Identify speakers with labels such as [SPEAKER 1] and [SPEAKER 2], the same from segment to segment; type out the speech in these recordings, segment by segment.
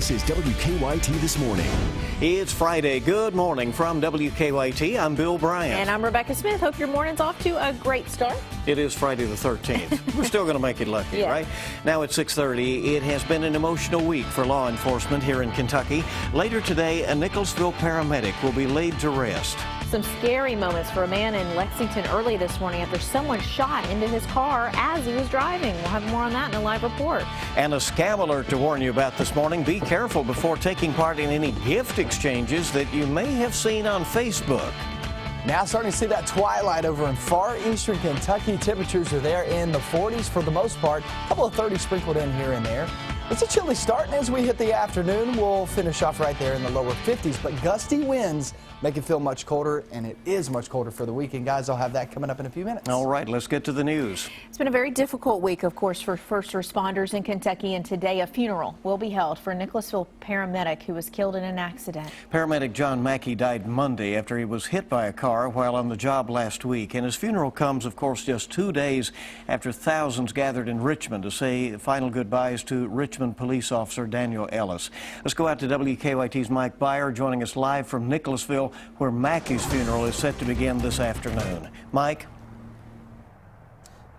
[SPEAKER 1] This is WKYT This Morning.
[SPEAKER 2] It's Friday. Good morning from WKYT. I'm Bill Bryant.
[SPEAKER 3] And I'm Rebecca Smith. Hope your morning's off to a great start.
[SPEAKER 2] It is Friday the 13th. We're still going to make it lucky,
[SPEAKER 3] Yeah.
[SPEAKER 2] right? Now at 6:30, it has been an emotional week for law enforcement here in Kentucky. Later today, a Nicholasville paramedic will be laid to rest.
[SPEAKER 3] Some scary moments for a man in Lexington early this morning after someone shot into his car as he was driving. We'll have more on that in a live report.
[SPEAKER 2] And a scam alert to warn you about this morning. Be careful before taking part in any gift exchanges that you may have seen on Facebook.
[SPEAKER 4] Now starting to see that twilight over in far eastern Kentucky. Temperatures are there in the 40s for the most part. A couple of 30s sprinkled in here and there. It's a chilly start, and as we hit the afternoon, we'll finish off right there in the lower 50s. But gusty winds make it feel much colder, and it is much colder for the weekend. Guys, I'll have that coming up in a few minutes.
[SPEAKER 2] All right, let's get to the news.
[SPEAKER 3] It's been a very difficult week, of course, for first responders in Kentucky, and today a funeral will be held for a Nicholasville paramedic who was killed in an accident.
[SPEAKER 2] Paramedic John Mackey died Monday after he was hit by a car while on the job last week. And his funeral comes, of course, just 2 days after thousands gathered in Richmond to say final goodbyes to Richmond police officer Daniel Ellis. Let's go out to WKYT's Mike Byer joining us live from Nicholasville, where Mackey's funeral is set to begin this afternoon. Mike?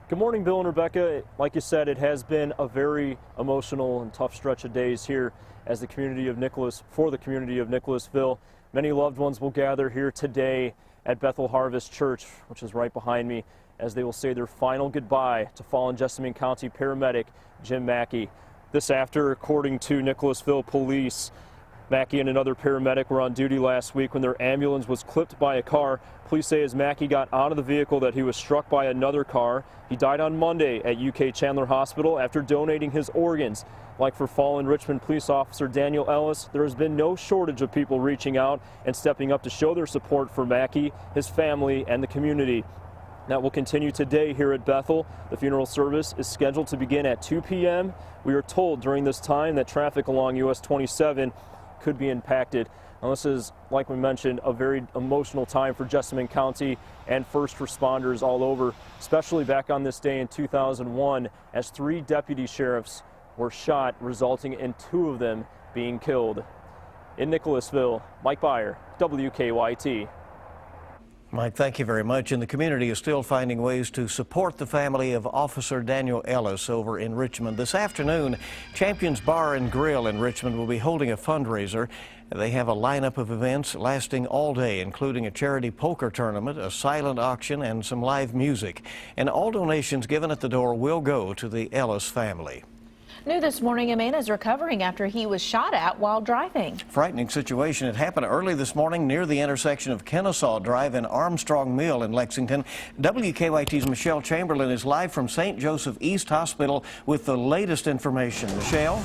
[SPEAKER 5] Good morning, Bill and Rebecca. Like you said, it has been a very emotional and tough stretch of days here as the community of Nicholasville. Many loved ones will gather here today at Bethel Harvest Church, which is right behind me, as they will say their final goodbye to fallen Jessamine County paramedic Jim Mackey. This after, according to Nicholasville police, Mackey and another paramedic were on duty last week when their ambulance was clipped by a car. Police say as Mackey got out of the vehicle that he was struck by another car. He died on Monday at UK Chandler Hospital after donating his organs. Like for fallen Richmond police officer Daniel Ellis, there has been no shortage of people reaching out and stepping up to show their support for Mackey, his family, and the community. That will continue today here at Bethel. The funeral service is scheduled to begin at 2 p.m. We are told during this time that traffic along US 27 could be impacted. Now, this is, like we mentioned, a very emotional time for Jessamine County and first responders all over, especially back on this day in 2001 as 3 deputy sheriffs were shot, resulting in 2 of them being killed. In Nicholasville, Mike Byer, WKYT.
[SPEAKER 2] Mike, thank you very much. And the community is still finding ways to support the family of Officer Daniel Ellis over in Richmond. This afternoon, Champions Bar and Grill in Richmond will be holding a fundraiser. They have a lineup of events lasting all day, including a charity poker tournament, a silent auction, and some live music. And all donations given at the door will go to the Ellis family.
[SPEAKER 3] New this morning, a man is recovering after he was shot at while driving.
[SPEAKER 2] Frightening situation. It happened early this morning near the intersection of Kennesaw Drive and Armstrong Mill in Lexington. WKYT's Michelle Chamberlain is live from St. Joseph East Hospital with the latest information. Michelle?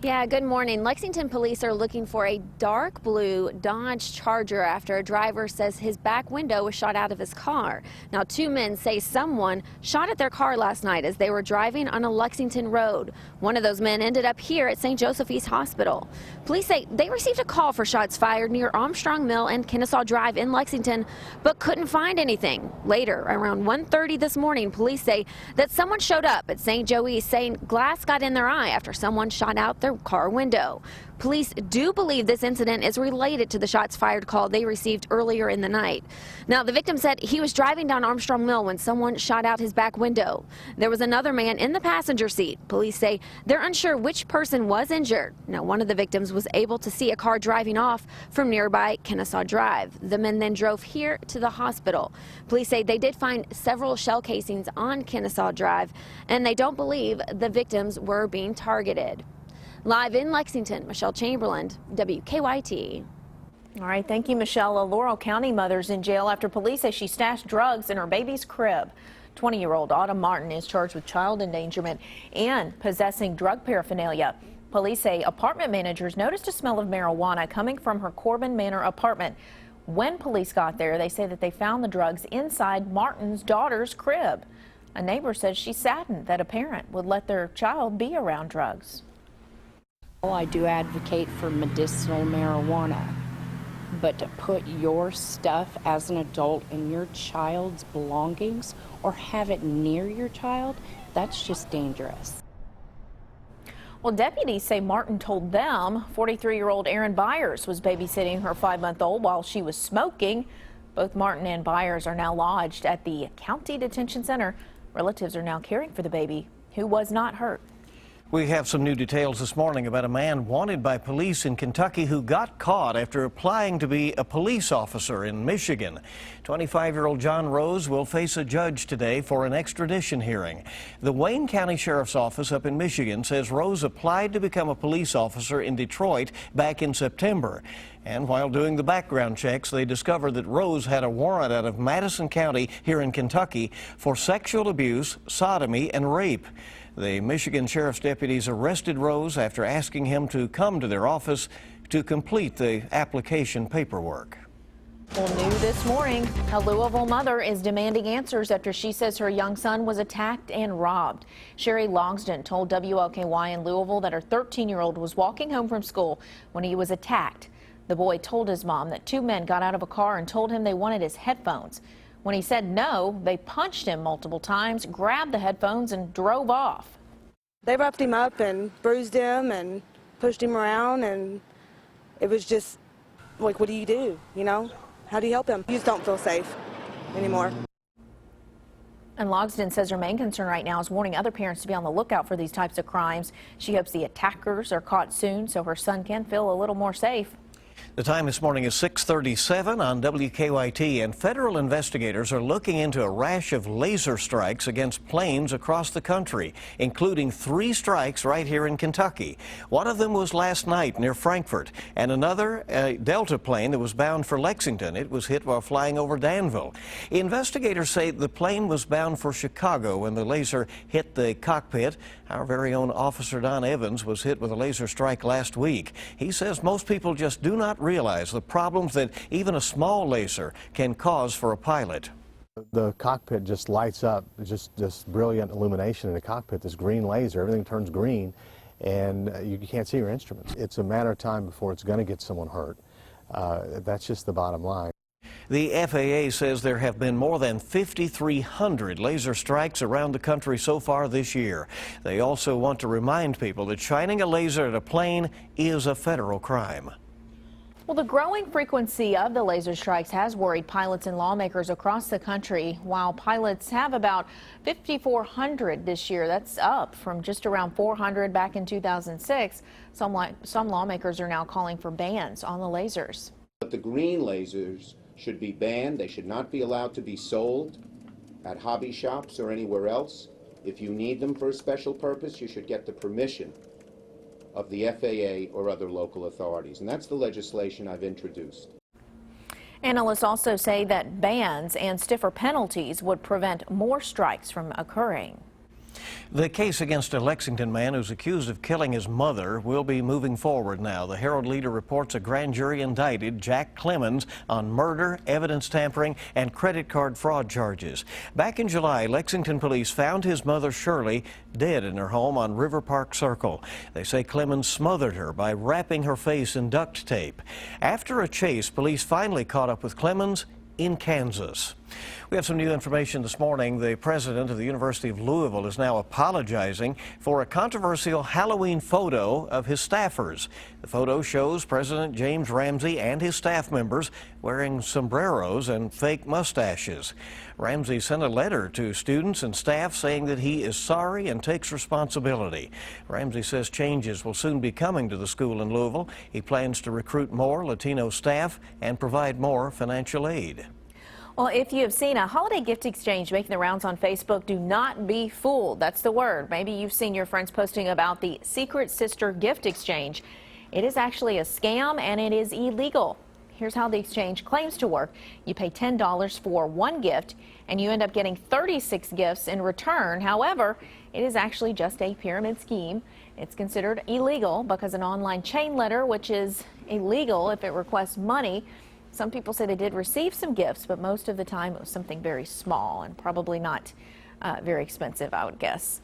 [SPEAKER 6] Yeah, good morning. Lexington police are looking for a dark blue Dodge Charger after a driver says his back window was shot out of his car. Now, 2 men say someone shot at their car last night as they were driving on a Lexington road. One of those men ended up here at St. Joseph East Hospital. Police say they received a call for shots fired near Armstrong Mill and Kennesaw Drive in Lexington, but couldn't find anything. Later, around 1:30 this morning, police say that someone showed up at St. Joe East saying glass got in their eye after someone shot out their car window. Police do believe this incident is related to the shots fired call they received earlier in the night. Now, the victim said he was driving down Armstrong Mill when someone shot out his back window. There was another man in the passenger seat. Police say they're unsure which person was injured. Now, one of the victims was able to see a car driving off from nearby Kennesaw Drive. The men then drove here to the hospital. Police say they did find several shell casings on Kennesaw Drive, and they don't believe the victims were being targeted. Live in Lexington, Michelle Chamberlain, WKYT.
[SPEAKER 3] All right, thank you, Michelle. A Laurel County mother's in jail after police say she stashed drugs in her baby's crib. 20-year-old Autumn Martin is charged with child endangerment and possessing drug paraphernalia. Police say apartment managers noticed a smell of marijuana coming from her Corbin Manor apartment. When police got there, they say that they found the drugs inside Martin's daughter's crib. A neighbor says she's saddened that a parent would let their child be around drugs.
[SPEAKER 7] I do advocate for medicinal marijuana, but to put your stuff as an adult in your child's belongings or have it near your child, that's just dangerous.
[SPEAKER 3] Well, deputies say Martin told them 43-year-old Erin Byers was babysitting her 5-month-old while she was smoking. Both Martin and Byers are now lodged at the county detention center. Relatives are now caring for the baby, who was not hurt.
[SPEAKER 2] We have some new details this morning about a man wanted by police in Kentucky who got caught after applying to be a police officer in Michigan. 25-year-old John Rose will face a judge today for an extradition hearing. The Wayne County Sheriff's Office up in Michigan says Rose applied to become a police officer in Detroit back in September. And while doing the background checks, they discovered that Rose had a warrant out of Madison County here in Kentucky for sexual abuse, sodomy, and rape. The Michigan Sheriff's deputies arrested Rose after asking him to come to their office to complete the application paperwork.
[SPEAKER 3] Well, new this morning, a Louisville mother is demanding answers after she says her young son was attacked and robbed. Sherry Logsdon told WKYT in Louisville that her 13-year-old was walking home from school when he was attacked. The boy told his mom that 2 men got out of a car and told him they wanted his headphones. When he said no, they punched him multiple times, grabbed the headphones, and drove off.
[SPEAKER 8] They roughed him up and bruised him and pushed him around, and it was just like, what do you do, you know? How do you help him? You just don't feel safe anymore.
[SPEAKER 3] And Logsdon says her main concern right now is warning other parents to be on the lookout for these types of crimes. She hopes the attackers are caught soon so her son can feel a little more safe.
[SPEAKER 2] The time this morning is 6:37 on WKYT, and federal investigators are looking into a rash of laser strikes against planes across the country, including 3 strikes right here in Kentucky. One of them was last night near Frankfort, and another, a Delta plane that was bound for Lexington. It was hit while flying over Danville. Investigators say the plane was bound for Chicago when the laser hit the cockpit. Our very own Officer Don Evans was hit with a laser strike last week. He says most people just do not realize the problems that even a small laser can cause for a pilot.
[SPEAKER 9] The cockpit just lights up, just brilliant illumination in the cockpit, this green laser, everything turns green, and you can't see your instruments. It's a matter of time before it's going to get someone hurt. That's just the bottom line.
[SPEAKER 2] The FAA says there have been more than 5,300 laser strikes around the country so far this year. They also want to remind people that shining a laser at a plane is a federal crime.
[SPEAKER 3] Well, the growing frequency of the laser strikes has worried pilots and lawmakers across the country. While pilots have about 5,400 this year, that's up from just around 400 back in 2006. Some lawmakers are now calling for bans on the lasers.
[SPEAKER 10] But the green lasers should be banned. They should not be allowed to be sold at hobby shops or anywhere else. If you need them for a special purpose, you should get the permission of the FAA or other local authorities. And that's the legislation I've introduced.
[SPEAKER 3] Analysts also say that bans and stiffer penalties would prevent more strikes from occurring.
[SPEAKER 2] The case against a Lexington man who's accused of killing his mother will be moving forward now. The Herald-Leader reports a grand jury indicted Jack Clemons on murder, evidence tampering, and credit card fraud charges. Back in July, Lexington police found his mother Shirley dead in her home on River Park Circle. They say Clemons smothered her by wrapping her face in duct tape. After a chase, police finally caught up with Clemons in Kansas. We have some new information this morning. The president of the University of Louisville is now apologizing for a controversial Halloween photo of his staffers. The photo shows President James Ramsey and his staff members wearing sombreros and fake mustaches. Ramsey sent a letter to students and staff saying that he is sorry and takes responsibility. Ramsey says changes will soon be coming to the school in Louisville. He plans to recruit more Latino staff and provide more financial aid.
[SPEAKER 3] Well, if you have seen a holiday gift exchange making the rounds on Facebook, do not be fooled. That's the word. Maybe you've seen your friends posting about the Secret Sister gift exchange. It is actually a scam and it is illegal. Here's how the exchange claims to work. You pay $10 for one gift and you end up getting 36 gifts in return. However, it is actually just a pyramid scheme. It's considered illegal because an online chain letter, which is illegal if it requests money. Some people say they did receive some gifts, but most of the time it was something very small and probably not very expensive, I would guess.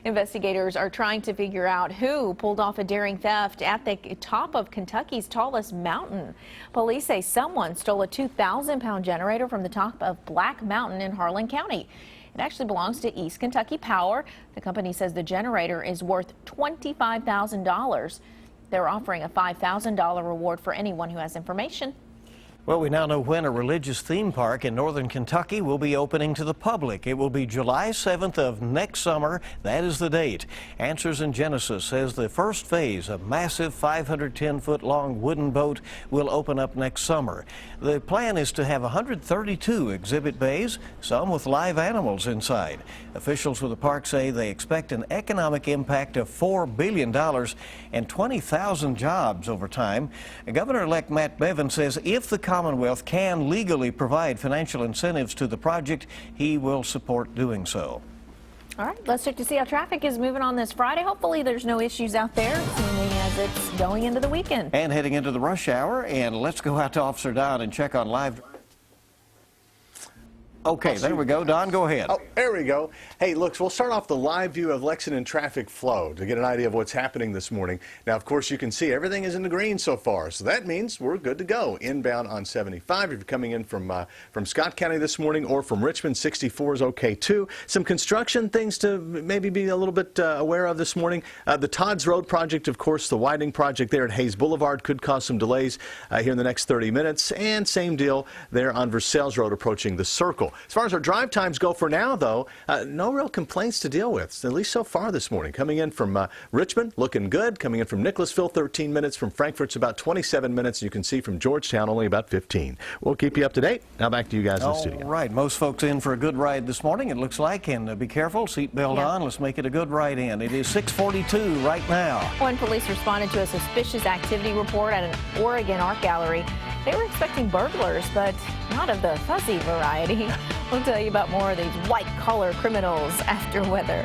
[SPEAKER 3] Investigators are trying to figure out who pulled off a daring theft at the top of Kentucky's tallest mountain. Police say someone stole a 2,000-pound generator from the top of Black Mountain in Harlan County. It actually belongs to East Kentucky Power. The company says the generator is worth $25,000. They're offering a $5,000 reward for anyone who has information.
[SPEAKER 2] Well, we now know when a religious theme park in northern Kentucky will be opening to the public. It will be July 7th of next summer. That is the date. Answers in Genesis says the first phase, a massive 510-foot-long wooden boat, will open up next summer. The plan is to have 132 exhibit bays, some with live animals inside. Officials with the park say they expect an economic impact of $4 billion and 20,000 jobs over time. Governor-elect Matt Bevin says if the Commonwealth can legally provide financial incentives to the project, he will support doing so.
[SPEAKER 3] All right, let's check to see how traffic is moving on this Friday. Hopefully there's no issues out there, seeming as it's going into the weekend.
[SPEAKER 2] And heading into the rush hour, and let's go out to Officer Don and check on live. Okay, there we go. Don, go ahead.
[SPEAKER 11] Oh, there we go. Hey, look, we'll start off the live view of Lexington traffic flow to get an idea of what's happening this morning. Now, of course, you can see everything is in the green so far, so that means we're good to go. Inbound on 75, if you're coming in from Scott County this morning or from Richmond, 64 is okay too. Some construction things to maybe be a little bit aware of this morning. The Todd's Road project, of course, the widening project there at Hayes Boulevard could cause some delays here in the next 30 minutes. And same deal there on Versailles Road approaching the Circle. As far as our drive times go for now, though, no real complaints to deal with, at least so far this morning. Coming in from Richmond, looking good. Coming in from Nicholasville, 13 minutes. From Frankfort's about 27 minutes. You can see from Georgetown, only about 15. We'll keep you up to date. Now back to you guys in the studio.
[SPEAKER 2] All right. Most folks in for a good ride this morning, it looks like. And be careful. Seatbelt on. Let's make it a good ride in. It is 6:42 right now.
[SPEAKER 3] When police responded to a suspicious activity report at an Oregon art gallery, they were expecting burglars, but not of the fuzzy variety. We'll tell you about more of these white-collar criminals after weather.